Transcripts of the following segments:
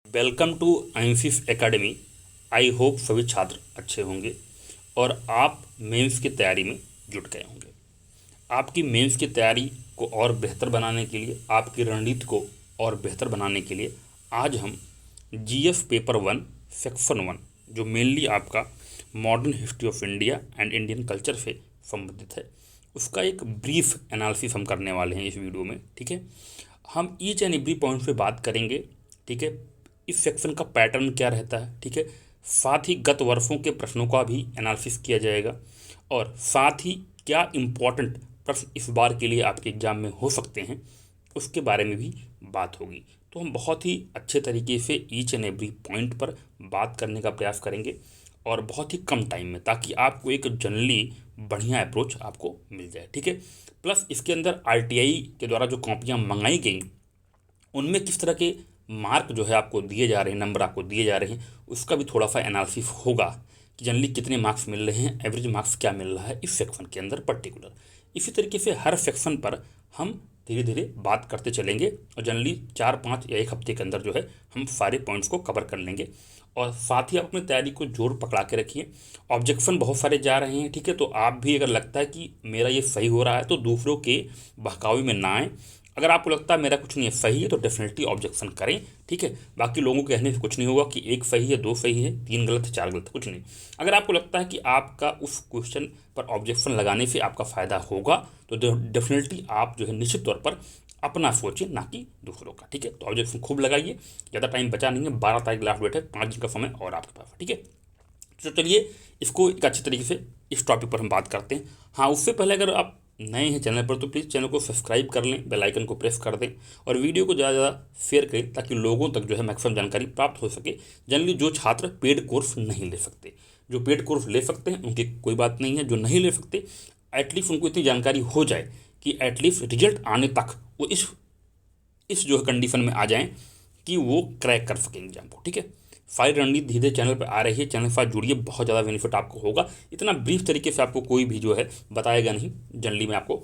Welcome to आइंसिस academy. I hope सभी छात्र अच्छे होंगे और आप मेंस की तैयारी में जुट गए होंगे। आपकी मेंस की तैयारी को और बेहतर बनाने के लिए, आपकी रणनीति को और बेहतर बनाने के लिए आज हम जीएस पेपर 1 सेक्शन 1, जो मेनली आपका modern history of India and Indian culture से संबंधित है, उसका एक ब्रीफ एनालिसिस हम करने वाले हैं इस वीडियो में। ठीक है, हम ईच एंड एवरी पॉइंट पे बात करेंगे। ठीक है, इस सेक्शन का पैटर्न क्या रहता है, ठीक है, साथ ही गत वर्षों के प्रश्नों का भी एनालिसिस किया जाएगा और साथ ही क्या इम्पोर्टेंट प्रश्न इस बार के लिए आपके एग्जाम में हो सकते हैं उसके बारे में भी बात होगी। तो हम बहुत ही अच्छे तरीके से ईच एंड एवरी पॉइंट पर बात करने का प्रयास करेंगे और बहुत ही कम टाइम में, ताकि आपको एक जनरली बढ़िया अप्रोच आपको मिल जाए। ठीक है, प्लस इसके अंदर आरटीआई के द्वारा जो कॉपियाँ मंगाई गई उनमें किस तरह के मार्क जो है आपको दिए जा रहे हैं, नंबर आपको दिए जा रहे हैं, उसका भी थोड़ा सा एनालिसिस होगा कि जनरली कितने मार्क्स मिल रहे हैं, एवरेज मार्क्स क्या मिल रहा है इस सेक्शन के अंदर पर्टिकुलर। इसी तरीके से हर सेक्शन पर हम धीरे धीरे बात करते चलेंगे और जनरली 4-5 या 1 हफ्ते के अंदर जो है हम सारे पॉइंट्स को कवर कर लेंगे। और साथ ही आप अपनी तैयारी को जोर पकड़ा के रखिए। ऑब्जेक्शन बहुत सारे जा रहे हैं, ठीक है, तो आप भी अगर लगता है कि मेरा ये सही हो रहा है तो दूसरों के बहकावे में ना आए। अगर आपको लगता है मेरा कुछ नहीं है, सही है, तो डेफिनेटली ऑब्जेक्शन करें। ठीक है, बाकी लोगों के कहने से कुछ नहीं होगा कि 1 सही है, 2 सही है, 3 गलत है, 4 गलत है, कुछ नहीं। अगर आपको लगता है कि आपका उस क्वेश्चन पर ऑब्जेक्शन लगाने से आपका फ़ायदा होगा तो डेफिनेटली आप जो है निश्चित तौर पर अपना सोचें, ना कि दूसरों का। ठीक है, तो ऑब्जेक्शन खूब लगाइए। ज़्यादा टाइम बचा नहीं है, 12 तारीख लास्ट डेट है, 5 दिन का समय और आपके पास। ठीक है, तो चलिए इसको एक अच्छे तरीके से इस टॉपिक पर हम बात करते हैं। हाँ, उससे पहले अगर आप नए हैं चैनल पर तो प्लीज़ चैनल को सब्सक्राइब कर लें, बेल आइकन को प्रेस कर दें और वीडियो को ज़्यादा ज़्यादा शेयर करें, ताकि लोगों तक जो है मैक्सिमम जानकारी प्राप्त हो सके। जनरली जो छात्र पेड कोर्स नहीं ले सकते, जो पेड कोर्स ले सकते हैं उनकी कोई बात नहीं है, जो नहीं ले सकते एटलीस्ट उनको इतनी जानकारी हो जाए कि एटलीस्ट रिजल्ट आने तक वो इस जो है कंडीशन में आ जाएं कि वो क्रैक कर सकें एग्जाम को। ठीक है, फाइल रणनीति धीरे चैनल पर आ रही है, चैनल के साथ जुड़िए, बहुत ज़्यादा बेनिफिट आपको होगा। इतना ब्रीफ तरीके से आपको कोई भी जो है बताएगा नहीं, जनरली मैं आपको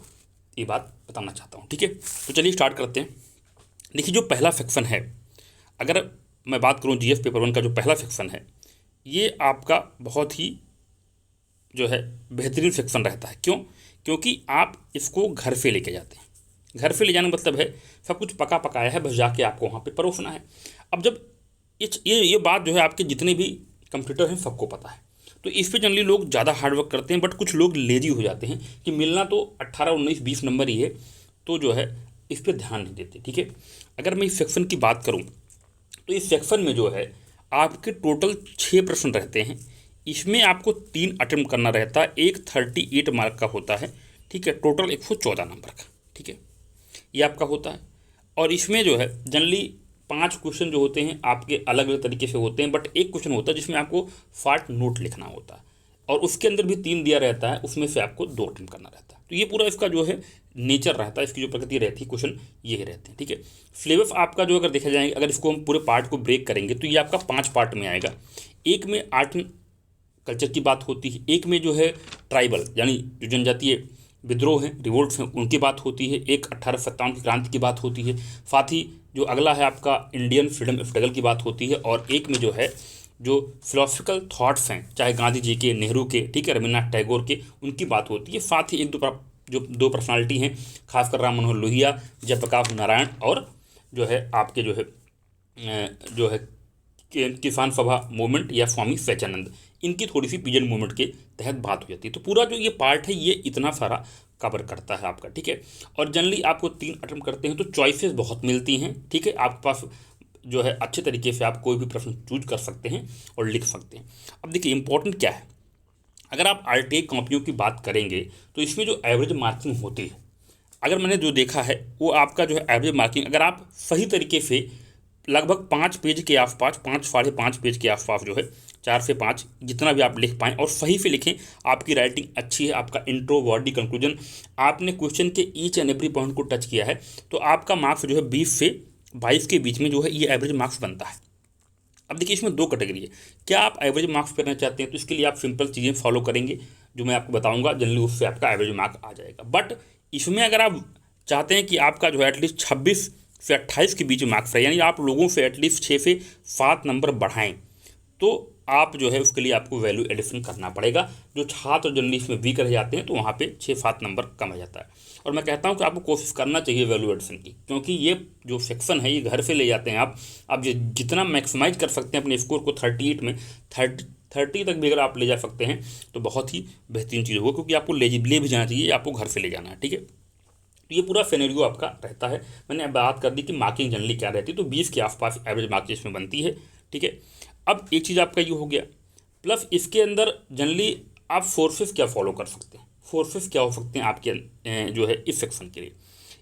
ये बात बताना चाहता हूँ। ठीक है, तो चलिए स्टार्ट करते हैं। देखिए, जो पहला सेक्शन है, अगर मैं बात करूँ जीएस पेपर 1 का जो पहला सेक्शन है, ये आपका बहुत ही जो है बेहतरीन सेक्शन रहता है। क्यों? क्योंकि आप इसको घर से लेके जाते हैं। घर से ले जाने का मतलब है सब कुछ पका पकाया है, बस जाके आपको वहाँ पे परोसना है। अब जब ये बात जो है आपके जितने भी कंप्यूटर हैं सबको पता है, तो इस पे जनरली लोग ज़्यादा हार्डवर्क करते हैं, बट कुछ लोग लेजी हो जाते हैं कि मिलना तो 18, 19, 20 नंबर ही है, तो जो है इस पर ध्यान नहीं देते। ठीक है, अगर मैं इस सेक्शन की बात करूँ तो इस सेक्शन में जो है आपके टोटल 6 प्रश्न रहते हैं। इसमें आपको 3 अटेम्प्ट करना रहता है, एक 38 मार्क का होता है। ठीक है, टोटल 114 नंबर का। ठीक है, ये आपका होता है। और इसमें जो है जनरली 5 क्वेश्चन जो होते हैं आपके अलग अलग तरीके से होते हैं, बट एक क्वेश्चन होता है जिसमें आपको फार्ट नोट लिखना होता है और उसके अंदर भी 3 दिया रहता है, उसमें से आपको 2 अटेम्प्ट करना रहता है। तो ये पूरा इसका जो है नेचर रहता है, इसकी जो प्रकृति रहती है, क्वेश्चन ये रहते हैं। ठीक है, सिलेबस आपका जो अगर देखा जाए, अगर इसको हम पूरे पार्ट को ब्रेक करेंगे तो ये आपका 5 पार्ट में आएगा। एक में आर्ट कल्चर की बात होती है, एक में जो है ट्राइबल यानी जो जनजातीय विद्रोह हैं, रिवोल्ट्स हैं, उनकी बात होती है, एक 1857 की क्रांति की बात होती है, साथ ही जो अगला है आपका इंडियन फ्रीडम स्ट्रगल की बात होती है, और एक में जो है जो फिलोसफिकल थॉट्स हैं, चाहे गांधी जी के, नेहरू के, ठीक है, रविन्द्रनाथ टैगोर के, उनकी बात होती है। साथ ही जो 2 पर्सनालिटी हैं, खासकर राम मनोहर लोहिया, जयप्रकाश नारायण और जो है आपके जो है किसान सभा मूवमेंट या स्वामी स्वैचानंद, इनकी थोड़ी सी पीजन मूवमेंट के तहत बात हो जाती है। तो पूरा जो ये पार्ट है ये इतना सारा कवर करता है आपका। ठीक है, और जनरली आपको 3 अटेम्प्ट करते हैं तो चॉइसेस बहुत मिलती हैं। ठीक है, आपके पास जो है अच्छे तरीके से आप कोई भी प्रश्न चूज कर सकते हैं और लिख सकते हैं। अब देखिए इंपॉर्टेंट क्या है, अगर आप आरटीआई कॉपियों की बात करेंगे तो इसमें जो एवरेज मार्किंग होती है, अगर मैंने जो देखा है वो आपका जो है एवरेज मार्किंग, अगर आप सही तरीके से लगभग 5 पेज के आसपास, 5 साढ़े 5 पेज के आसपास जो है 4 से 5 जितना भी आप लिख पाएँ और सही से लिखें, आपकी राइटिंग अच्छी है, आपका इंट्रो, बॉडी, कंक्लूजन, आपने क्वेश्चन के ईच एंड एवरी पॉइंट को टच किया है, तो आपका मार्क्स जो है 20 से 22 के बीच में जो है ये एवरेज मार्क्स बनता है। अब देखिए इसमें 2 कैटेगरी है। क्या आप एवरेज मार्क्स करना चाहते हैं तो इसके लिए आप सिंपल चीज़ें फॉलो करेंगे जो मैं आपको बताऊंगा, जनरली उससे आपका एवरेज मार्क आ जाएगा। बट इसमें अगर आप चाहते हैं कि आपका जो है एटलीस्ट 26 से 28 के बीच में मार्क्स रहे, यानी आप लोगों से एटलीस्ट 6 से 7 नंबर बढ़ाएं, तो आप जो है उसके लिए आपको वैल्यू एडिशन करना पड़ेगा। जो छात्र जनरली इसमें वीक रह जाते हैं तो वहाँ पे 6-7 नंबर कम हो जाता है। और मैं कहता हूँ कि आपको कोशिश करना चाहिए वैल्यू एडिशन की, क्योंकि ये जो सेक्शन है ये घर से ले जाते हैं आप जितना मैक्सिमाइज कर सकते हैं अपने स्कोर को 38 में 30 तक भी अगर आप ले जा सकते हैं तो बहुत ही बेहतरीन चीज़ होगा, क्योंकि आपको ले भी जाना चाहिए, आपको घर से ले जाना है। ठीक है, तो ये पूरा सिनेरियो आपका रहता है। मैंने अब बात कर दी कि मार्किंग जनरली क्या रहती है, तो 20 के आसपास एवरेज मार्किंग इसमें बनती है। ठीक है, अब एक चीज़ आपका ये हो गया, प्लस इसके अंदर जनरली आप फोर्सेस क्या फॉलो कर सकते हैं, फोर्सेस क्या हो सकते हैं आपके जो है इस सेक्शन के लिए।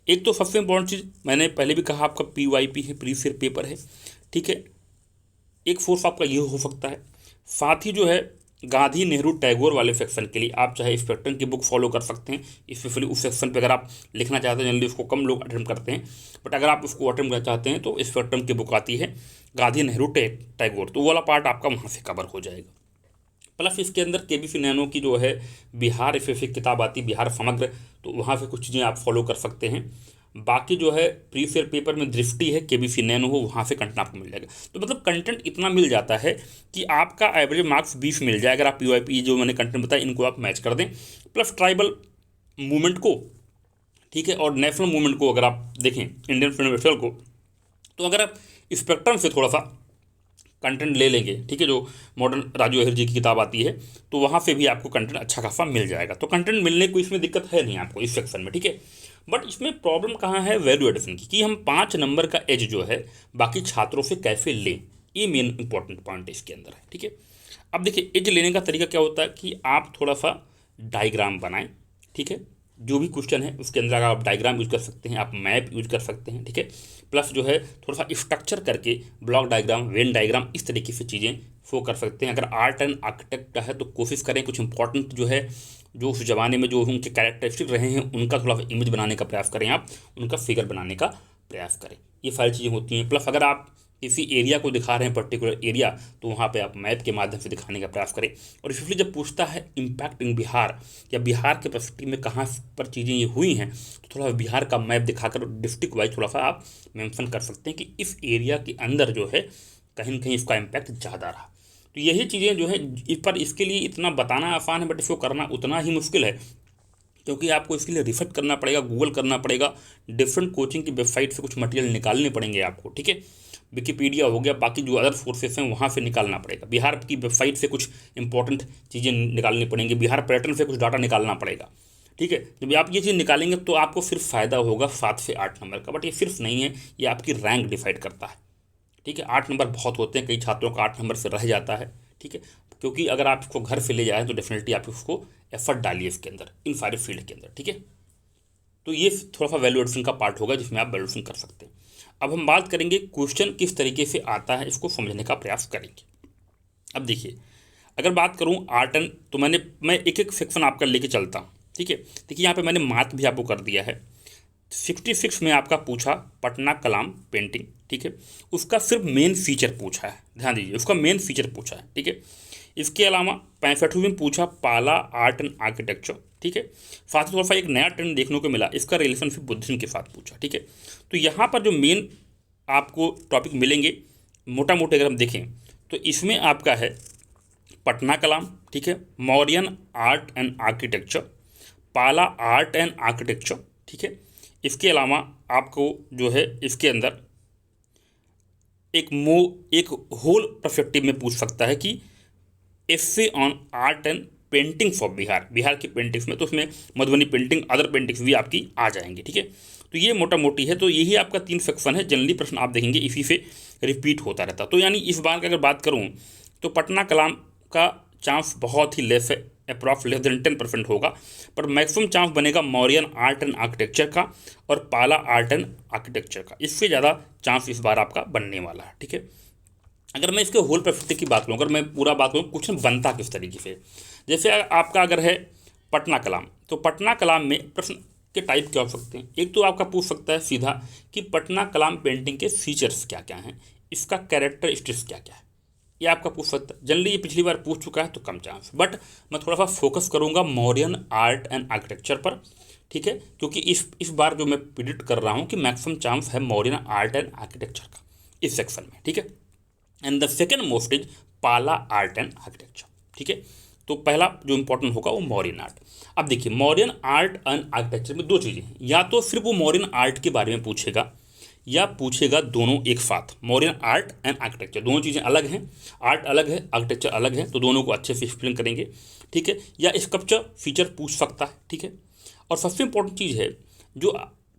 एक तो सबसे इंपॉर्टेंट चीज़ मैंने पहले भी कहा, आपका PYP है, प्रीवियस ईयर पेपर है। ठीक है, एक फोर्स आपका ये हो सकता है। साथ ही जो है गांधी नेहरू टैगोर वाले सेक्शन के लिए आप चाहे स्पेक्ट्रम की बुक फॉलो कर सकते हैं, स्पेशली उस सेक्शन पे अगर आप लिखना चाहते हैं। जनरली उसको कम लोग अटेम्प्ट करते हैं, बट अगर आप उसको अटेम्प्ट करना चाहते हैं तो स्पेक्ट्रम की बुक आती है गांधी नेहरू टैगोर, तो वो वाला पार्ट आपका वहाँ से कवर हो जाएगा। प्लस इसके अंदर KBC नैनो की जो है बिहार स्पेसिफिक किताब आती है, बिहार समग्र, तो वहाँ से कुछ चीज़ें आप फॉलो कर सकते हैं। बाकी जो है प्रीवियस ईयर पेपर में दृष्टि है, KBC नैनो हो, वहाँ से कंटेंट आपको मिल जाएगा। तो मतलब कंटेंट इतना मिल जाता है कि आपका एवरेज मार्क्स 20 मिल जाए अगर आप PYP जो मैंने कंटेंट बताया इनको आप मैच कर दें, प्लस ट्राइबल मूवमेंट को, ठीक है, और नेशनल मूवमेंट को अगर आप देखें, इंडियन फ्रीडम फेस्टिवल को, तो अगर आप स्पेक्ट्रम से थोड़ा सा कंटेंट ले लेंगे, ठीक है, जो मॉडर्न राजू अहिर जी की किताब आती है, तो वहाँ से भी आपको कंटेंट अच्छा खासा मिल जाएगा। तो कंटेंट मिलने को इसमें दिक्कत है नहीं आपको इस सेक्शन में। ठीक है, बट इसमें प्रॉब्लम कहाँ है, वैल्यू एडिशन की, कि हम 5 नंबर का एज जो है बाकी छात्रों से कैसे लें, ये मेन इंपॉर्टेंट पॉइंट इसके अंदर है। ठीक है, अब देखिए एज लेने का तरीका क्या होता है कि आप थोड़ा सा डायग्राम बनाएं। ठीक है, जो भी क्वेश्चन है उसके अंदर अगर आप डायग्राम यूज कर सकते हैं, आप मैप यूज कर सकते हैं। ठीक है, प्लस जो है थोड़ा सा स्ट्रक्चर करके ब्लॉक डायग्राम, वेन डायग्राम, इस तरीके से चीज़ें शो कर सकते हैं। अगर आर्ट एंड आर्किटेक्ट का है तो कोशिश करें कुछ इंपॉर्टेंट जो है, जो उस ज़माने में जो उनके कैरेक्टरिस्टिक रहे हैं उनका थोड़ा सा इमेज बनाने का प्रयास करें, आप उनका फिगर बनाने का प्रयास करें। ये सारी चीज़ें होती हैं। प्लस अगर आप किसी एरिया को दिखा रहे हैं, पर्टिकुलर एरिया, तो वहाँ पे आप मैप के माध्यम से दिखाने का प्रयास करें। और स्पेशली जब पूछता है इम्पैक्ट इन बिहार, या बिहार के पर्सपेक्टिव में कहाँ पर चीज़ें ये हुई हैं, तो थोड़ा बिहार का मैप दिखाकर डिस्ट्रिक्ट वाइज थोड़ा सा आप मेंशन कर सकते हैं कि इस एरिया के अंदर जो है कहीं न कहीं इसका इम्पैक्ट ज़्यादा रहा। तो यही चीज़ें जो है इस पर, इसके लिए इतना बताना आसान है बट इसको करना उतना ही मुश्किल है, क्योंकि आपको इसके लिए रिसर्च करना पड़ेगा, गूगल करना पड़ेगा, डिफरेंट कोचिंग की वेबसाइट से कुछ मटेरियल निकालने पड़ेंगे आपको। ठीक है, विकिपीडिया हो गया, बाकी जो अदर सोर्सेस हैं वहाँ से निकालना पड़ेगा, बिहार की वेबसाइट से कुछ इंपॉर्टेंट चीज़ें निकालनी पड़ेंगी, बिहार पर्यटन से कुछ डाटा निकालना पड़ेगा। ठीक है, जब आप ये चीज़ निकालेंगे तो आपको सिर्फ फ़ायदा होगा 7 से 8 नंबर का, बट ये सिर्फ नहीं है, ये आपकी रैंक डिसाइड करता है। ठीक है, 8 नंबर बहुत होते हैं, कई छात्रों का 8 नंबर से रह जाता है। ठीक है, क्योंकि अगर आप इसको घर से ले जाएँ तो डेफिनेटली आप उसको एफर्ट डालिए इसके अंदर, इन सारे फील्ड के अंदर। ठीक है, तो ये थोड़ा सा वैल्यू एडिशन का पार्ट होगा जिसमें आप वैल्यू एडिशन कर सकते हैं। अब हम बात करेंगे क्वेश्चन किस तरीके से आता है, इसको समझने का प्रयास करेंगे। अब देखिए, अगर बात करूं आर्ट एंड, तो मैं एक एक सेक्शन आपका लेके चलता हूं। ठीक है, देखिए यहाँ पे मैंने मार्क भी आपको कर दिया है। 66 में आपका पूछा पटना कलाम पेंटिंग। ठीक है, उसका सिर्फ मेन फीचर पूछा है, ध्यान दीजिए, उसका मेन फीचर पूछा है। ठीक है, इसके अलावा 65वें में पूछा पाला आर्ट एंड आर्किटेक्चर। ठीक है, साथ ही थोड़ा सा एक नया ट्रेंड देखने को मिला, इसका रिलेशनशिप बुद्धिज्म के साथ पूछा। ठीक है, तो यहाँ पर जो मेन आपको टॉपिक मिलेंगे मोटा मोटे अगर हम देखें तो इसमें आपका है पटना कलाम, ठीक है, मौर्यन आर्ट एंड आर्किटेक्चर, पाला आर्ट एंड आर्किटेक्चर। ठीक है, इसके अलावा आपको जो है इसके अंदर एक होल पर्सपेक्टिव में पूछ सकता है कि essay on art and painting for Bihar, Bihar की पेंटिंग्स में, तो उसमें मधुबनी पेंटिंग, अदर पेंटिंग्स भी आपकी आ जाएंगी। ठीक है, तो ये मोटा मोटी है, तो यही आपका 3 सेक्शन है। जनरली प्रश्न आप देखेंगे इसी से रिपीट होता रहता। तो यानी इस बार की अगर बात करूँ तो पटना कलाम का चांस बहुत ही लेस है, अप्रॉक्स लेस देन 10% होगा, पर मैक्सिमम चांस बनेगा मौर्यन आर्ट एंड आर्किटेक्चर का और पाला आर्ट एंड आर्किटेक्चर का, इससे ज़्यादा चांस इस बार आपका बनने वाला है। ठीक है, अगर मैं इसके होल पर्सपेक्टिव की बात करूँ, अगर मैं पूरा बात करूँ क्वेश्चन बनता किस तरीके से, जैसे आपका अगर है पटना कलाम, तो पटना कलाम में प्रश्न के टाइप क्या हो सकते हैं। एक तो आपका पूछ सकता है सीधा कि पटना कलाम पेंटिंग के फीचर्स क्या क्या हैं, इसका कैरेक्टरिस्टिक्स क्या क्या है, ये आपका पूछ सकता है। जनरली ये पिछली बार पूछ चुका है तो कम चांस, बट मैं थोड़ा सा फोकस करूँगा मौर्यन आर्ट एंड आर्किटेक्चर पर। ठीक है, क्योंकि इस बार जो मैं प्रिडिक्ट कर रहा हूँ कि मैक्सिमम चांस है मौर्यन आर्ट एंड आर्किटेक्चर का इस सेक्शन में, ठीक है। And the second most is पाला आर्ट एंड आर्किटेक्चर, ठीक है। तो पहला जो इंपॉर्टेंट होगा वो मौर्यन आर्ट। अब देखिए मौर्यन आर्ट एंड आर्किटेक्चर में दो चीज़ें हैं, या तो सिर्फ वो मौर्यन आर्ट के बारे में पूछेगा या पूछेगा दोनों एक साथ, मौर्यन आर्ट एंड आर्किटेक्चर दोनों चीज़ें अलग हैं, आर्ट अलग है आर्किटेक्चर अलग है, तो दोनों को अच्छे से एक्सप्लेन करेंगे, ठीक है। या स्कल्पचर फीचर पूछ सकता है, ठीक है। और सबसे इंपॉर्टेंट चीज़ है जो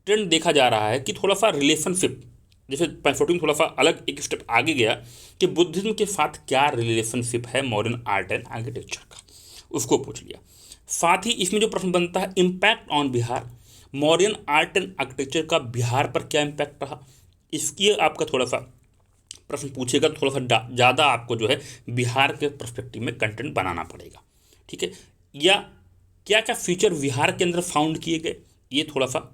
ट्रेंड देखा जा रहा है कि थोड़ा सा रिलेशनशिप, जैसे पैफोटिंग थोड़ा सा अलग एक स्टेप आगे गया कि बुद्धिज्म के साथ क्या रिलेशनशिप है मॉडर्न आर्ट एंड आर्किटेक्चर का, उसको पूछ लिया। साथ ही इसमें जो प्रश्न बनता है impact on Bihar, modern art and architecture का बिहार पर क्या इम्पैक्ट रहा, इसकी आपका थोड़ा सा प्रश्न पूछेगा, तो थोड़ा सा ज़्यादा आपको जो है बिहार के पर्सपेक्टिव में कंटेंट बनाना पड़ेगा, ठीक है। या क्या क्या फीचर बिहार के अंदर फाउंड किए गए, ये थोड़ा सा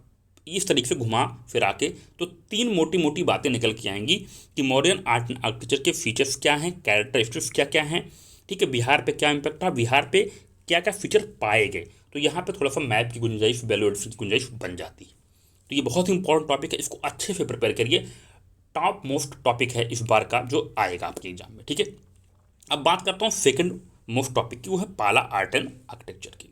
इस तरीके से घुमा फिरा के तो तीन मोटी मोटी बातें निकल के आएंगी कि मॉडर्न आर्ट एंड आर्किटेक्चर के फीचर्स क्या हैं, कैरेक्टरिस्टिक्स क्या क्या हैं, ठीक है, बिहार पे क्या इम्पैक्ट रहा, बिहार पे क्या क्या फीचर पाए गए। तो यहाँ पे थोड़ा सा मैप की गुंजाइश, वैल्यू एडिशन की गुंजाइश बन जाती है। तो ये बहुत ही इंपॉर्टेंट टॉपिक है, इसको अच्छे से प्रिपेयर करिए, टॉप मोस्ट टॉपिक है इस बार का जो आएगा आपके एग्जाम में, ठीक है। अब बात करता हूँ सेकंड मोस्ट टॉपिक की, वो है पाला आर्ट एंड आर्किटेक्चर की।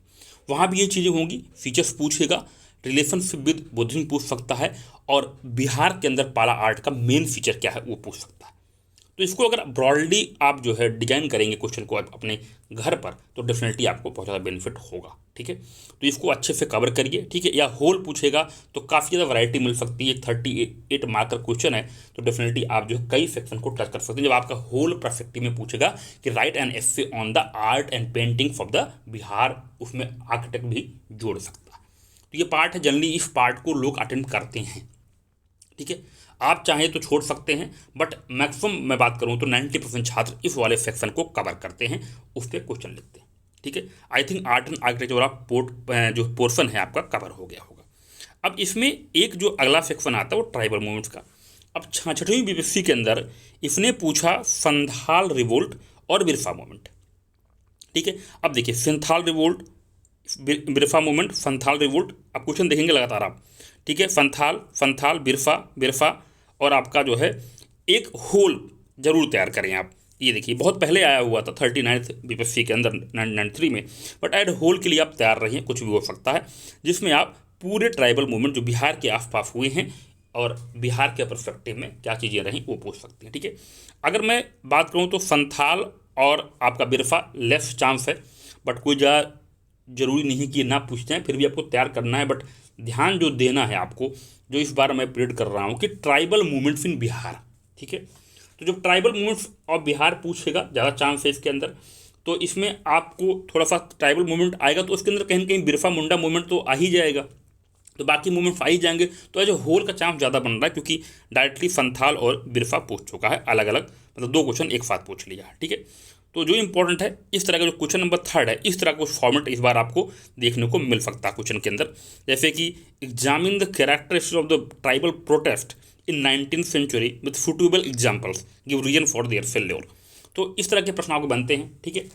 वहाँ भी ये चीज़ें होंगी, फीचर्स पूछेगा, रिलेशनशिप विद बुद्धिज्म पूछ सकता है, और बिहार के अंदर पाला आर्ट का मेन फीचर क्या है वो पूछ सकता है। तो इसको अगर ब्रॉडली आप जो है डिजाइन करेंगे क्वेश्चन को अपने घर पर, तो डेफिनेटली आपको बहुत ज़्यादा बेनिफिट होगा, ठीक है। तो इसको अच्छे से कवर करिए, ठीक है। या होल पूछेगा तो काफ़ी ज़्यादा वैरायटी मिल सकती है, 38 मार्क का क्वेश्चन है, तो डेफिनेटली आप जो है कई सेक्शन को टच कर सकते हैं। जब आपका होल परस्पेक्टिव में पूछेगा कि write an essay on the art and painting of the Bihar, उसमें आर्किटेक्ट भी जोड़ सकता है। तो ये पार्ट है, जनरली इस पार्ट को लोग अटेम्प्ट करते हैं, ठीक है। आप चाहें तो छोड़ सकते हैं, बट मैक्सिमम मैं बात करूं तो 90% छात्र इस वाले सेक्शन को कवर करते हैं, उस पर क्वेश्चन लिखते हैं, ठीक है। I think art and architecture वाला जो पोर्शन है आपका कवर हो गया होगा। अब इसमें एक जो अगला सेक्शन आता है वो ट्राइबल मूवमेंट्स का। अब 6वीं बीपीएससी के अंदर इसने पूछा संथाल रिवोल्ट और बिरसा मूवमेंट, ठीक है। अब देखिए Santhal revolt, Birsa movement, Santhal revolt, अब क्वेश्चन देखेंगे लगातार आप, ठीक है। संथाल बिरसा और आपका जो है एक होल जरूर तैयार करें आप। ये देखिए बहुत पहले आया हुआ था 39th बीपीएससी के अंदर 1993 में, बट एड होल के लिए आप तैयार रहिए, कुछ भी हो सकता है, जिसमें आप पूरे ट्राइबल मूवमेंट जो बिहार के आसपास हुए हैं और बिहार के पर्सपेक्टिव में क्या चीज़ें रहीं वो पूछ सकते हैं, ठीक है। अगर मैं बात करूँ तो संथाल और आपका बिरसा लेस चांस है, बट कोई जरूरी नहीं कि ना पूछते हैं, फिर भी आपको तैयार करना है। बट ध्यान जो देना है आपको, जो इस बार मैं प्रेड कर रहा हूँ कि ट्राइबल मूवमेंट्स इन बिहार, ठीक है। तो जब ट्राइबल मूवमेंट्स ऑफ बिहार पूछेगा, ज़्यादा चांस है इसके अंदर, तो इसमें आपको थोड़ा सा ट्राइबल मूवमेंट आएगा, तो उसके अंदर कहीं ना कहीं बिरसा मुंडा मूवमेंट तो आ ही जाएगा, तो बाकी मूवमेंट्स आ ही जाएंगे। तो एज होल का चांस ज़्यादा बन रहा है, क्योंकि डायरेक्टली संथाल और बिरसा पूछ चुका है अलग अलग, मतलब दो क्वेश्चन एक साथ पूछ लिया, ठीक है। तो जो इंपॉर्टेंट है, इस तरह का जो क्वेश्चन नंबर 3 है, इस तरह का फॉर्मेट इस बार आपको देखने को मिल सकता है क्वेश्चन के अंदर, जैसे कि examine the characteristics of the tribal protest in 19th century with suitable examples, give reason for their failure. तो इस तरह के प्रश्न आपको बनते हैं, ठीक है।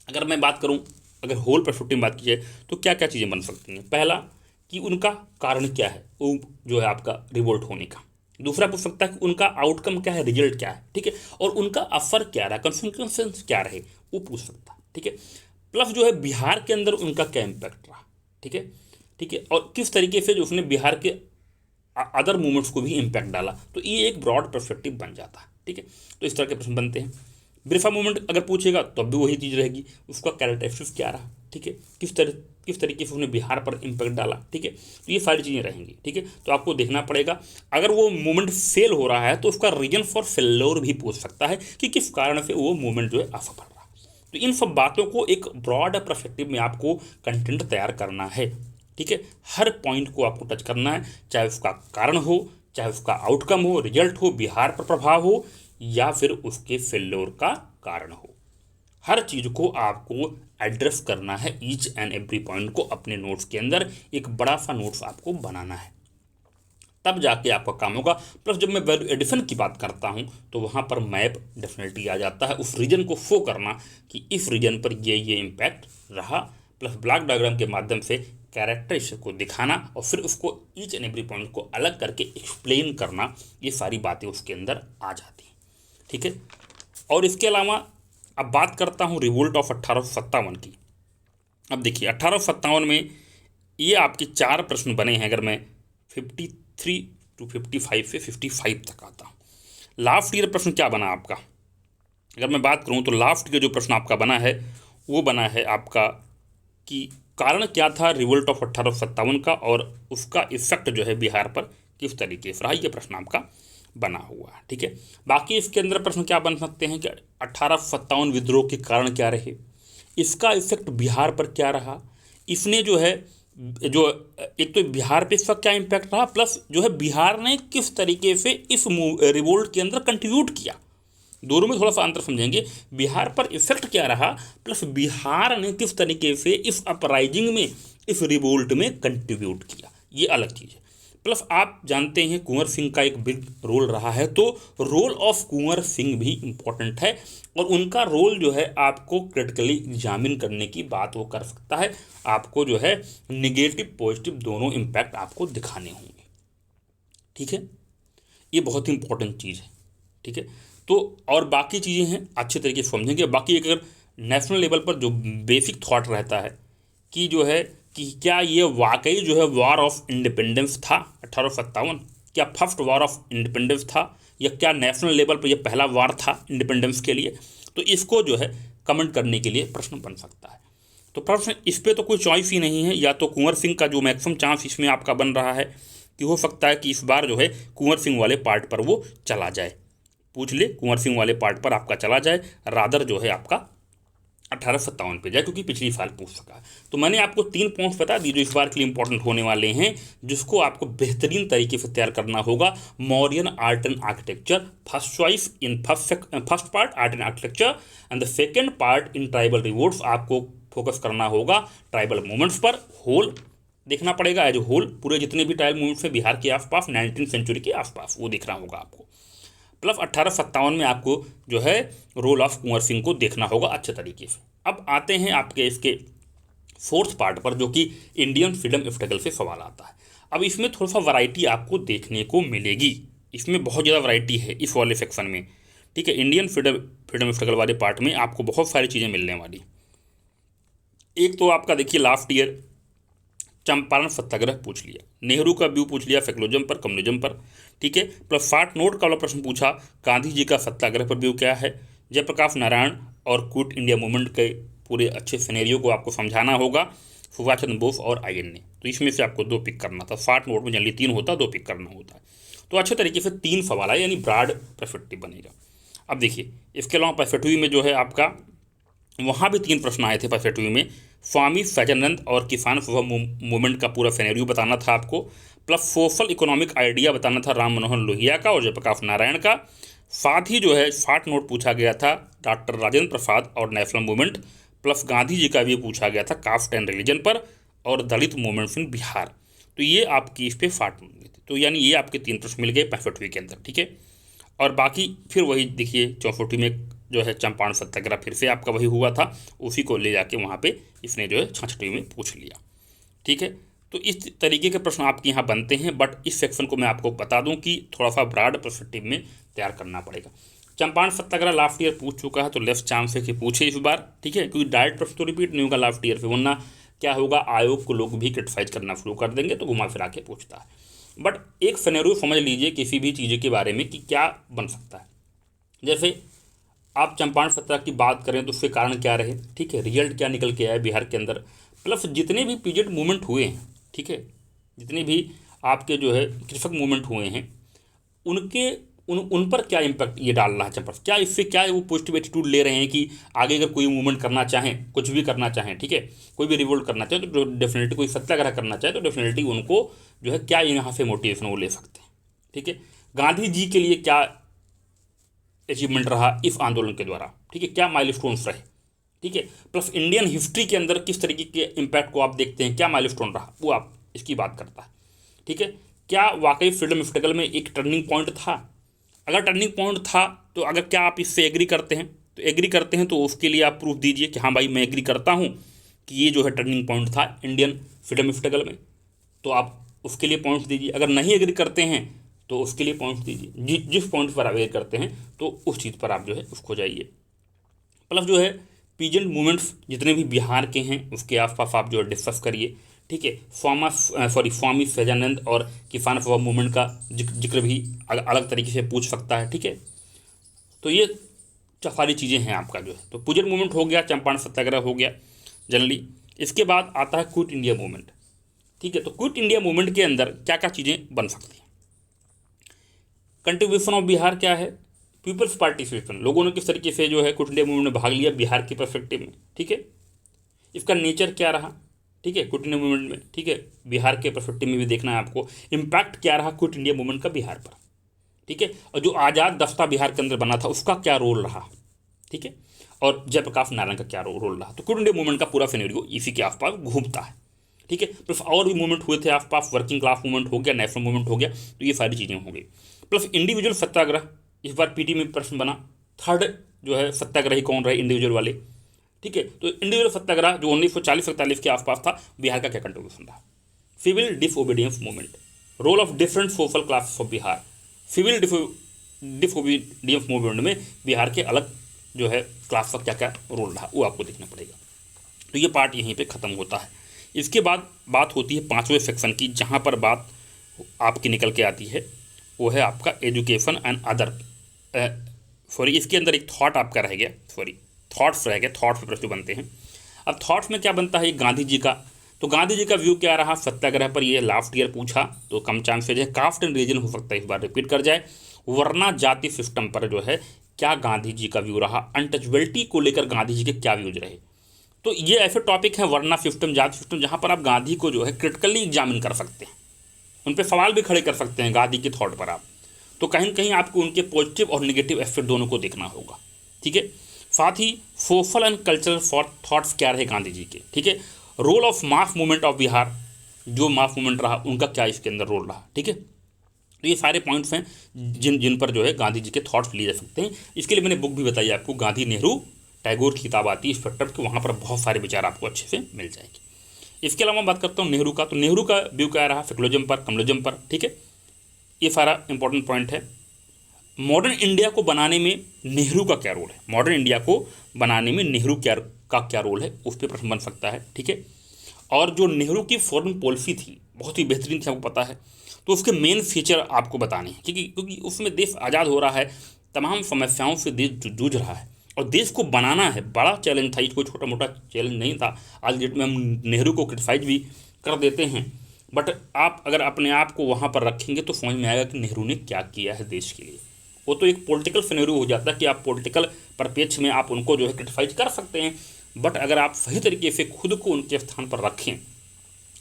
अगर मैं बात करूँ, अगर होल परस्पेक्टिव में बात की जाए तो क्या क्या चीज़ें बन सकती हैं। पहला कि उनका कारण क्या है, वो जो है आपका रिवोल्ट होने का। दूसरा पूछ सकता है कि उनका आउटकम क्या है, रिजल्ट क्या है, ठीक है। और उनका असर क्या रहा, कंसिक्वेंसेस क्या रहे, वो पूछ सकता है, ठीक है। प्लस जो है बिहार के अंदर उनका क्या इम्पैक्ट रहा, ठीक है, ठीक है। और किस तरीके से जो उसने बिहार के अदर मूवमेंट्स को भी इम्पैक्ट डाला, तो ये एक ब्रॉड पर्सपेक्टिव बन जाता है, ठीक है। तो इस तरह के प्रश्न बनते हैं। बिरसा मूवमेंट अगर पूछेगा तो अब भी वही चीज़ रहेगी, उसका कैरेक्टरिस्टिक्स क्या रहा, ठीक है, किस तरीके से उसने बिहार पर इम्पैक्ट डाला, ठीक है। तो ये सारी चीज़ें रहेंगी, ठीक है। तो आपको देखना पड़ेगा, अगर वो मूवमेंट फेल हो रहा है तो उसका रीजन फॉर फेल्योर भी पूछ सकता है कि किस कारण से वो मूवमेंट जो है असफल रहा। तो इन सब बातों को एक ब्रॉड पर्सपेक्टिव में आपको कंटेंट तैयार करना है, ठीक है। हर पॉइंट को आपको टच करना है, चाहे उसका कारण हो, चाहे उसका आउटकम हो, रिजल्ट हो, बिहार पर प्रभाव हो, या फिर उसके फेल्योर का कारण हो। हर चीज़ को आपको एड्रेस करना है, ईच एंड एवरी पॉइंट को अपने नोट्स के अंदर एक बड़ा सा नोट्स आपको बनाना है, तब जाके आपका काम होगा। प्लस जब मैं वैल्यू एडिशन की बात करता हूँ तो वहाँ पर मैप डेफिनेटली आ जाता है, उस रीजन को शो करना कि इस रीजन पर ये इम्पैक्ट रहा, प्लस ब्लॉक डायग्राम के माध्यम से कैरेक्टरिस्टिक को दिखाना और फिर उसको ईच एंड एवरी पॉइंट को अलग करके एक्सप्लेन करना, ये सारी बातें उसके अंदर आ जाती हैं। ठीक है, और इसके अलावा अब बात करता हूँ रिवोल्ट ऑफ 1857 की। अब देखिए 1857 में ये आपके 4 प्रश्न बने हैं। अगर मैं 53 to 55 से 55 तक आता हूँ। लास्ट ईयर प्रश्न क्या बना आपका, अगर मैं बात करूँ तो लास्ट ईयर जो प्रश्न आपका बना है वो बना है आपका कि कारण क्या था रिवोल्ट ऑफ 1857 का और उसका इफेक्ट जो है बिहार पर किस तरीके से रहा, ये प्रश्न आपका बना हुआ है। ठीक है, बाकी इसके अंदर प्रश्न क्या बन सकते हैं कि 1857 विद्रोह के कारण क्या रहे, इसका इफेक्ट बिहार पर क्या रहा, इसने जो है जो एक तो बिहार पे इसका क्या इम्पैक्ट रहा, प्लस जो है बिहार ने किस तरीके से इस रिवोल्ट के अंदर कंट्रीब्यूट किया। दोनों में थोड़ा सा अंतर समझेंगे, बिहार पर इफेक्ट क्या रहा प्लस बिहार ने किस तरीके से इस अपराइजिंग में, इस रिवोल्ट में कंट्रीब्यूट किया, ये अलग चीज़ है। प्लस आप जानते हैं कुंवर सिंह का एक बिग रोल रहा है, तो रोल ऑफ कुंवर सिंह भी इम्पोर्टेंट है और उनका रोल जो है आपको क्रिटिकली एग्जामिन करने की बात वो कर सकता है। आपको जो है निगेटिव पॉजिटिव दोनों इम्पैक्ट आपको दिखाने होंगे। ठीक है, ये बहुत ही इंपॉर्टेंट चीज़ है। ठीक है, तो और बाकी चीज़ें हैं अच्छे तरीके से समझेंगे। बाकी अगर नेशनल लेवल पर जो बेसिक थॉट रहता है कि जो है कि क्या ये वाकई जो है वॉर ऑफ इंडिपेंडेंस था 1857, क्या फर्स्ट वॉर ऑफ इंडिपेंडेंस था या क्या नेशनल लेवल पर यह पहला वॉर था इंडिपेंडेंस के लिए, तो इसको जो है कमेंट करने के लिए प्रश्न बन सकता है। तो प्रश्न इस पर तो कोई चॉइस ही नहीं है, या तो कुंवर सिंह का जो मैक्सिमम चांस इसमें आपका बन रहा है कि हो सकता है कि इस बार जो है कुंवर सिंह वाले पार्ट पर वो चला जाए, पूछ ले कुंवर सिंह वाले पार्ट पर आपका चला जाए, रादर जो है आपका 1857 पे जाए, क्योंकि पिछली साल पूछ सका है। तो मैंने आपको 3 पॉइंट्स बता दिए जो इस बार के लिए इंपॉर्टेंट होने वाले हैं, जिसको आपको बेहतरीन तरीके से तैयार करना होगा। Mauryan art and architecture first choice in first part art and architecture and the second part in tribal revolts. आपको फोकस करना होगा ट्राइबल मूवमेंट्स पर, होल देखना पड़ेगा एज होल, पूरे जितने भी ट्राइबल मूवमेंट्स हैं बिहार के आसपास 19वीं सेंचुरी के आसपास वो देखना होगा आपको। प्लस 1857 में आपको जो है रोल ऑफ कुंवर सिंह को देखना होगा अच्छे तरीके से। अब आते हैं आपके इसके 4th पार्ट पर, जो कि इंडियन फ्रीडम स्ट्रगल से सवाल आता है। अब इसमें थोड़ा सा वैरायटी आपको देखने को मिलेगी, इसमें बहुत ज़्यादा वैरायटी है इस वाले सेक्शन में। ठीक है, इंडियन फ्रीडम स्ट्रगल वाले पार्ट में आपको बहुत सारी चीज़ें मिलने वाली। एक तो आपका देखिए लास्ट ईयर चंपारण सत्याग्रह पूछ लिया, नेहरू का व्यू पूछ लिया सेकुलरिज्म पर, कम्युनिज्म पर। ठीक है, प्लस 60 नोट का वाला प्रश्न पूछा, गांधी जी का सत्याग्रह पर व्यू क्या है। जयप्रकाश नारायण और क्विट इंडिया मूवमेंट के पूरे अच्छे सिनेरियो को आपको समझाना होगा, सुभाष चंद्र बोस और IN ने। तो इसमें से आपको 2 पिक करना था, 60 नोट में जनरली 3 होता, 2 पिक करना होता है। तो अच्छे तरीके से 3 सवाल है, यानी ब्रॉड पर्सपेक्टिव बनेगा। अब देखिए इसके अलावा पर्सपेक्टिव में जो है आपका वहाँ भी 3 प्रश्न आए थे पर्सपेक्टिव में। स्वामी सज्जनानंद और किसान सभा मूवमेंट का पूरा सिनेरियो बताना था आपको, प्लस सोशल इकोनॉमिक आइडिया बताना था राम मनोहर लोहिया का और जयप्रकाश नारायण का। साथ ही जो है 60 नोट पूछा गया था डॉक्टर राजेंद्र प्रसाद और national movement, plus Gandhi ji का भी पूछा गया था कास्ट एंड रिलीजन पर और दलित मूवमेंट्स इन बिहार। तो ये आपकी इस पर 60 नोट थे, तो यानी ये आपके 3 प्रश्न मिल गए पर्सपेक्टिव के अंदर। ठीक है, और बाकी फिर वही देखिए 64 में जो है चंपारण सत्याग्रह फिर से आपका वही हुआ था, उसी को ले जाके वहाँ पे इसने जो है 66 में पूछ लिया। ठीक है, तो इस तरीके के प्रश्न आपके यहाँ बनते हैं, बट इस सेक्शन को मैं आपको बता दूं कि थोड़ा सा ब्रॉड पर्सपेक्टिव में तैयार करना पड़ेगा। चंपारण सत्याग्रह लास्ट ईयर पूछ चुका है, तो लेफ्ट चांस है कि पूछे इस बार। ठीक है, क्योंकि डायरेक्ट प्रश्न तो रिपीट नहीं होगा लास्ट ईयर से, वरना क्या होगा आयोग को लोग भी क्रिटिसाइज करना शुरू कर देंगे, तो घुमा फिरा के पूछता है। बट एक सिनेरियो समझ लीजिए किसी भी चीज़ के बारे में कि क्या बन सकता है। जैसे आप चंपारण सत्याग्रह की बात करें तो उसके कारण क्या रहे, ठीक है, रिजल्ट क्या निकल के आया बिहार के अंदर, प्लस जितने भी पीरियड मूवमेंट हुए हैं, ठीक है, जितने भी आपके जो है कृषक मूवमेंट हुए हैं उनके उन पर क्या इम्पैक्ट ये डाल रहा है चंपारण, क्या इससे क्या वो पॉजिटिव एटीट्यूड ले रहे हैं कि आगे अगर कोई मूवमेंट करना चाहें, कुछ भी करना चाहें, ठीक है, कोई भी रिवोल्ट करना चाहे तो डेफिनेटली, कोई सत्याग्रह करना चाहे तो डेफिनेटली उनको जो है क्या यहाँ से मोटिवेशन वो ले सकते हैं। ठीक है, गांधी जी के लिए क्या अचीवमेंट रहा इस आंदोलन के द्वारा, ठीक है, क्या माइलस्टोन्स रहे, ठीक है, प्लस इंडियन हिस्ट्री के अंदर किस तरीके के इम्पैक्ट को आप देखते हैं, क्या माइलस्टोन रहा वो आप इसकी बात करता है। ठीक है, क्या वाकई फ्रीडम स्ट्रगल में एक टर्निंग पॉइंट था, अगर टर्निंग पॉइंट था तो अगर क्या आप इससे एग्री करते हैं, तो एग्री करते हैं तो उसके लिए आप प्रूफ दीजिए कि हाँ भाई मैं एग्री करता हूँ कि ये जो है टर्निंग पॉइंट था इंडियन फ्रीडम स्ट्रगल में, तो आप उसके लिए पॉइंट्स दीजिए। अगर नहीं एग्री करते हैं तो उसके लिए पॉइंट्स दीजिए। जिस पॉइंट पर आप एग्री करते हैं तो उस चीज़ पर आप जो है उसको जाइए। प्लस जो है पीजेंट मूवमेंट्स जितने भी बिहार के हैं उसके आसपास आप जो है डिस्कस करिए, ठीक है। स्वामी सहजानंद और किसान सभा मूवमेंट का जिक्र भी अलग तरीके से पूछ सकता है, ठीक है। तो ये सारी चीज़ें हैं आपका जो है। तो पूजन मूवमेंट हो गया, चंपारण सत्याग्रह हो गया जनरली। इसके बाद आता है क्विट इंडिया मूवमेंट, ठीक है। तो क्विट इंडिया मूवमेंट के अंदर क्या क्या चीज़ें बन सकती हैं। कंट्रीब्यूशन ऑफ बिहार क्या है, पीपल्स पार्टिसिपेशन, लोगों ने किस तरीके से जो है क्विट इंडिया मूवमेंट में भाग लिया बिहार के पर्सपेक्टिव में, ठीक है। इसका नेचर क्या रहा, ठीक है, क्विट इंडिया मूवमेंट में, ठीक है, बिहार के पर्सपेक्टिव में भी देखना है आपको। इम्पैक्ट क्या रहा क्विट इंडिया मूवमेंट का बिहार पर, ठीक है। और जो आज़ाद दस्ता बिहार के अंदर बना था उसका क्या रोल रहा, ठीक है। और जयप्रकाश नारायण का क्या रोल रहा। तो क्विट इंडिया मूवमेंट का पूरा सिनेरियो इसी के आसपास घूमता है, ठीक है। प्लस और भी मूवमेंट हुए थे आसपास, वर्किंग क्लास मूवमेंट हो गया, नेशनल मूवमेंट हो गया, तो ये सारी चीज़ें हो गई। प्लस इंडिविजुअल सत्याग्रह, इस बार पीटी में प्रश्न बना, थर्ड जो है सत्याग्रही कौन रहे इंडिविजुअल वाले, ठीक है। तो इंडिविजुअल सत्याग्रह जो 1940-41 के आसपास था, बिहार का क्या कंट्रीब्यूशन रहा। Civil disobedience movement, role of different social classes of Bihar. Civil disobedience movement में बिहार के अलग जो है क्लास का क्या क्या रोल रहा वो आपको देखना पड़ेगा। तो ये पार्ट यहीं पे ख़त्म होता है। इसके बाद बात होती है 5वें सेक्शन की, जहाँ पर बात आपकी निकल के आती है, वो है आपका एजुकेशन एंड अदर, सॉरी इसके अंदर एक थॉट आपका रह गया, सॉरी थॉट्स रह गए, थॉट्स पे प्रश्न बनते हैं। अब थॉट्स में क्या बनता है, गांधी जी का, तो गांधी जी का व्यू क्या रहा सत्याग्रह पर, ये लास्ट ईयर पूछा तो कम चांसेज है। कास्ट एंड रीजन हो सकता है इस बार रिपीट कर जाए। वरना जाति सिस्टम पर जो है क्या गांधी जी का व्यू रहा, अनटचबिलिटी को लेकर गांधी जी के क्या व्यूज रहे। तो ये ऐसे टॉपिक हैं वर्ना सिस्टम, जाति सिस्टम, जहाँ पर आप गांधी को जो है क्रिटिकली एग्जामिन कर सकते हैं, उन पर सवाल भी खड़े कर सकते हैं गांधी के थॉट पर आप। तो कहीं ना कहीं आपको उनके पॉजिटिव और नेगेटिव एस्पेक्ट दोनों को देखना होगा, ठीक है। साथ ही सोशल एंड कल्चरल थॉट्स क्या रहे गांधी जी के, ठीक है। Role of mass movement of Bihar, जो मास मूवमेंट रहा उनका क्या इसके अंदर रोल रहा, ठीक है। तो ये सारे पॉइंट्स हैं जिन पर जो है गांधी जी के थॉट्स लिए जा सकते हैं। इसके लिए मैंने बुक भी बताई आपको, गांधी नेहरू टैगोर की किताब आती है इस फैक्टर के, वहाँ पर बहुत सारे विचार आपको अच्छे से मिल जाएंगे। इसके अलावा बात करता हूँ नेहरू का, तो नेहरू का व्यू क्या रहा सेकुलरिज्म पर, कम्युनिज्म पर, ठीक है। ये सारा इंपॉर्टेंट पॉइंट है। मॉडर्न इंडिया को बनाने में नेहरू का क्या रोल है, मॉडर्न इंडिया को बनाने में नेहरू का क्या रोल है, उस पर प्रश्न बन सकता है, ठीक है। और जो नेहरू की फॉरेन पॉलिसी थी बहुत ही बेहतरीन थी, आपको पता है, तो उसके मेन फीचर आपको बताने हैं, क्योंकि उसमें देश आज़ाद हो रहा है, तमाम समस्याओं से देश जूझ रहा है और देश को बनाना है, बड़ा चैलेंज था, ये कोई छोटा मोटा चैलेंज नहीं था। आज डेट में हम नेहरू को क्रिटिसाइज भी कर देते हैं, बट आप अगर अपने आप को वहाँ पर रखेंगे तो समझ में आएगा कि नेहरू ने क्या किया है देश के लिए। वो तो एक पॉलिटिकल सिनेरियो हो जाता है कि आप पॉलिटिकल परिप्रेक्ष्य में आप उनको जो है क्रिटिसाइज कर सकते हैं, बट अगर आप सही तरीके से खुद को उनके स्थान पर रखें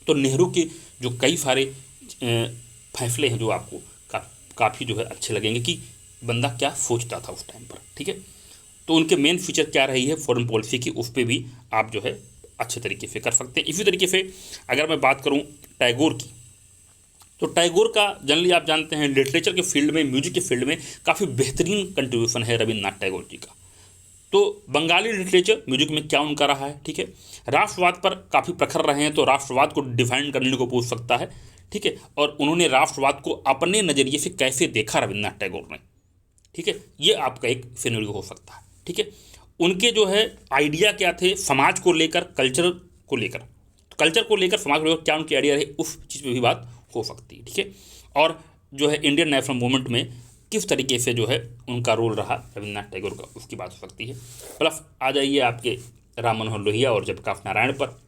तो नेहरू के जो कई सारे फैसले हैं जो आपको काफ़ी जो है अच्छे लगेंगे कि बंदा क्या सोचता था उस टाइम पर, ठीक है। तो उनके मेन फीचर क्या रही है फॉरेन पॉलिसी की, उस पर भी आप जो है अच्छे तरीके से कर सकते हैं। इसी तरीके से अगर मैं बात करूं टैगोर की, तो टैगोर का जनरली आप जानते हैं लिटरेचर के फील्ड में, म्यूजिक के फील्ड में काफ़ी बेहतरीन कंट्रीब्यूशन है रविन्द्रनाथ टैगोर जी का। तो बंगाली लिटरेचर म्यूजिक में क्या उनका रहा है, ठीक है। राष्ट्रवाद पर काफ़ी प्रखर रहे हैं, तो राष्ट्रवाद को डिफाइन करने को पूछ सकता है, ठीक है। और उन्होंने राष्ट्रवाद को अपने नज़रिए से कैसे देखा रविन्द्रनाथ टैगोर ने, ठीक है, ये आपका एक सिनेरियो हो सकता है, ठीक है। उनके जो है आइडिया क्या थे समाज को लेकर, कल्चर को लेकर, तो कल्चर को लेकर समाज को लेकर क्या उनके आइडिया रहे, उस चीज़ पे भी बात हो सकती है, ठीक है। और जो है इंडियन नेशनल मूवमेंट में किस तरीके से जो है उनका रोल रहा रविन्द्रनाथ टैगोर का, उसकी बात हो सकती है। प्लस आ जाइए आपके राम मनोहर लोहिया और जयप्रकाश नारायण पर,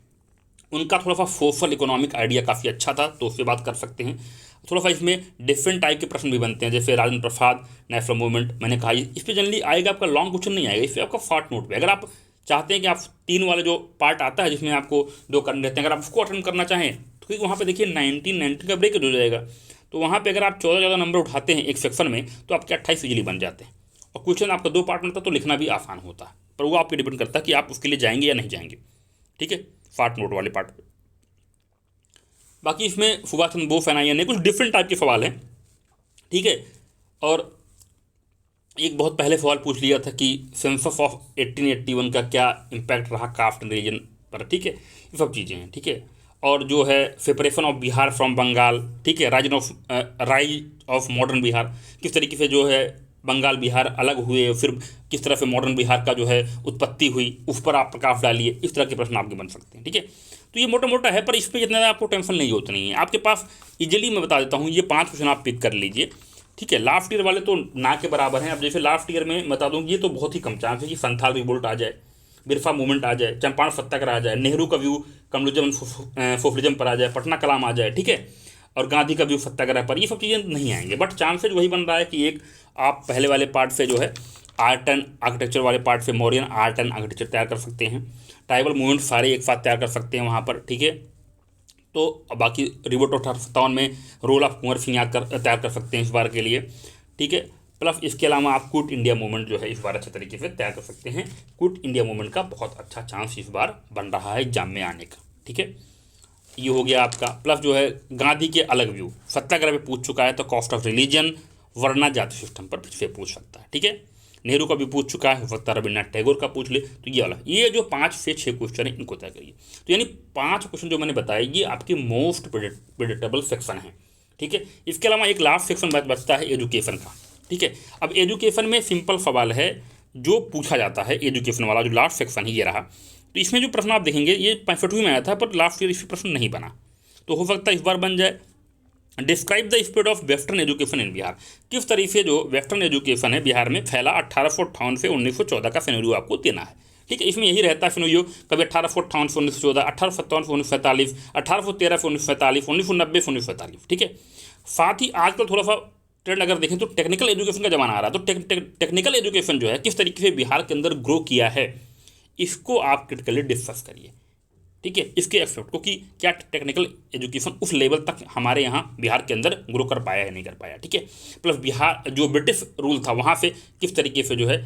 उनका थोड़ा सा सोशल इकोनॉमिक आइडिया काफ़ी अच्छा था, तो उससे बात कर सकते हैं। थोड़ा सा इसमें डिफरेंट टाइप के प्रश्न भी बनते हैं, जैसे राजेंद्र प्रसाद नेशनल मूवमेंट, मैंने कहा इस पर जनरली आएगा आपका लॉन्ग क्वेश्चन नहीं आएगा, इस पर आपका शॉर्ट नोट पे, अगर आप चाहते हैं कि आप 3 वाले जो पार्ट आता है जिसमें आपको 2 करने रहते हैं, अगर आप उसको अटेंड करना चाहें तो क्योंकि वहाँ पे देखिए 1990 का ब्रेक हो जाएगा, तो वहाँ पे अगर आप 14 नंबर उठाते हैं एक सेक्शन में तो आपके 28 इजीली बन जाते हैं, और क्वेश्चन आपका 2 पार्ट में था तो लिखना भी आसान होता है, पर वो आपके डिपेंड करता है कि आप उसके लिए जाएंगे या नहीं जाएंगे, ठीक है, शॉर्ट नोट वाले पार्ट पर। बाकी इसमें सुभाष चंद्र बोस एनआईए कुछ डिफरेंट टाइप के सवाल हैं, ठीक है। और एक बहुत पहले सवाल पूछ लिया था कि सेंसस ऑफ 1881 का क्या इम्पैक्ट रहा कास्ट एंड रीजन पर, ठीक है, ये सब चीज़ें हैं, ठीक है। और जो है separation of Bihar from Bengal, ठीक है, राइज ऑफ मॉडर्न बिहार, किस तरीके से जो है बंगाल बिहार अलग हुए, फिर किस तरह से मॉडर्न बिहार का जो है उत्पत्ति हुई, उस पर आप प्रकाश डालिए। इस तरह के प्रश्न आपके बन सकते हैं, ठीक है। तो ये मोटा मोटा है, पर इस पर जितना ज़्यादा आपको टेंशन नहीं होती नहीं है। आपके पास इजीली मैं बता देता हूँ, ये 5 क्वेश्चन आप पिक कर लीजिए, ठीक है। लास्ट ईयर वाले तो ना के बराबर हैं। अब जैसे लास्ट ईयर में बता दूँ, ये तो बहुत ही कम चांस है कि संथाल रिवोल्ट आ जाए, बिरसा मूवमेंट आ जाए, चंपारण सत्याग्रह आ जाए, नेहरू का व्यू कम्युनिज्म सोशलिज्म पर आ जाए, पटना कलाम आ जाए, ठीक है, और गांधी का व्यू सत्याग्रह पर। ये सब चीज़ें नहीं आएंगे, बट चांसेज वही बन रहा है कि एक आप पहले वाले पार्ट से जो है आर्ट एंड आर्किटेक्चर वाले पार्ट से मौर्यन आर्ट एंड आर्किटेक्चर तैयार कर सकते हैं, ट्राइबल मूवमेंट सारे एक साथ तैयार कर सकते हैं वहाँ पर, ठीक है। तो बाकी रिवोल्ट 1857 में रोल ऑफ कुंवर सिंह याद कर तैयार कर सकते हैं इस बार के लिए, ठीक है। प्लस इसके अलावा आप क्विट इंडिया मूवमेंट जो है इस बार अच्छे तरीके से तैयार कर सकते हैं। क्विट इंडिया मूवमेंट का बहुत अच्छा चांस इस बार बन रहा है एग्जाम में आने का, ठीक है। ये हो गया आपका। प्लस जो है गांधी के अलग व्यू सत्याग्रह में पूछ चुका है, तो कॉस्ट ऑफ रिलीजन वर्णा जाति सिस्टम पर फिर से पूछ सकता है, ठीक है। नेहरू का भी पूछ चुका है, हो सकता है रविन्द्रनाथ टैगोर का पूछ ले। तो ये वाला, ये जो 5 से 6 क्वेश्चन है इनको तय करिए। तो यानी 5 क्वेश्चन जो मैंने बताया ये आपके मोस्ट प्रेडिक्टेबल सेक्शन है, ठीक है। इसके अलावा एक लास्ट सेक्शन बचता है एजुकेशन का, ठीक है। अब एजुकेशन में सिंपल सवाल है जो पूछा जाता है, एजुकेशन वाला जो लास्ट सेक्शन है ये रहा। तो इसमें जो प्रश्न आप देखेंगे ये 65वीं में आया था, पर लास्ट ईयर इस प्रश्न नहीं बना, तो हो सकता है इस बार बन जाए। Describe the spread of western education in Bihar, किस तरीके से जो वेस्टर्न एजुकेशन है बिहार में फैला 1858 से 1914 का सिनेरियो आपको देना है, ठीक है। इसमें यही रहता है सिनेरियो, कभी 1858 से 1914, 1857 से 1947, 1813 से 1945, 1990 से 1945, ठीक है। साथ ही आजकल थोड़ा सा ट्रेंड अगर देखें तो टेक्निकल एजुकेशन का जमाना आ रहा है, तो टेक्निकल एजुकेशन जो है किस तरीके से बिहार के अंदर ग्रो किया है इसको आप क्रिटिकली डिस्कस करिए, ठीक है, इसके एक्सपेक्ट को कि क्या टेक्निकल एजुकेशन उस लेवल तक हमारे यहाँ बिहार के अंदर ग्रो कर पाया है नहीं कर पाया, ठीक है। प्लस बिहार जो ब्रिटिश रूल था वहाँ से किस तरीके से जो है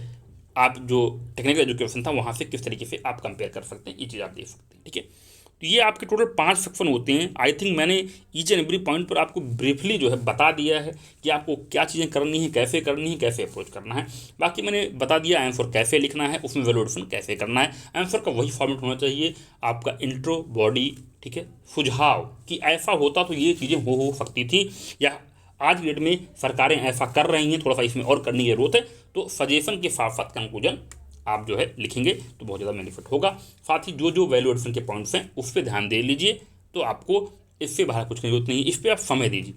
आप जो टेक्निकल एजुकेशन था वहाँ से किस तरीके से आप कंपेयर कर सकते हैं, ये चीज़ आप देख सकते हैं, ठीक है। तो ये आपके टोटल 5 सेक्शन होते हैं। आई थिंक मैंने ईच एंड एवरी पॉइंट पर आपको ब्रीफली जो है बता दिया है कि आपको क्या चीज़ें करनी है, कैसे करनी है, कैसे अप्रोच करना है। बाकी मैंने बता दिया आंसर कैसे लिखना है, उसमें वैल्यूएशन कैसे करना है। आंसर का वही फॉर्मेट होना चाहिए आपका इंट्रो बॉडी, ठीक है, सुझाव कि ऐसा होता तो ये चीज़ें हो सकती थी, या आज की डेट में सरकारें ऐसा कर रही हैं, थोड़ा सा इसमें और करने की जरूरत है। तो सजेशन के साथ साथ कंक्लूजन आप जो है लिखेंगे तो बहुत ज़्यादा बेनिफिट होगा। साथ ही जो जो वैल्यू एडिशन के पॉइंट्स हैं उस पर ध्यान दे लीजिए, तो आपको इससे बाहर कुछ की जरूरत नहीं है। इस पर आप समय दीजिए,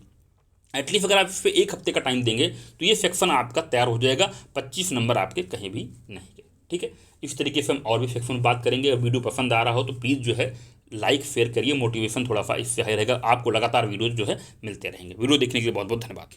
एटलीस्ट अगर आप इस पर 1 हफ्ते का टाइम देंगे तो ये सेक्शन आपका तैयार हो जाएगा। 25 नंबर आपके कहीं भी नहीं है, ठीक है। इस तरीके से हम और भी सेक्शन में बात करेंगे। अगर वीडियो पसंद आ रहा हो तो प्लीज़ जो है लाइक शेयर करिए, मोटिवेशन थोड़ा सा इससे हाई रहेगा, आपको लगातार वीडियोज जो है मिलते रहेंगे। वीडियो देखने के लिए बहुत बहुत धन्यवाद।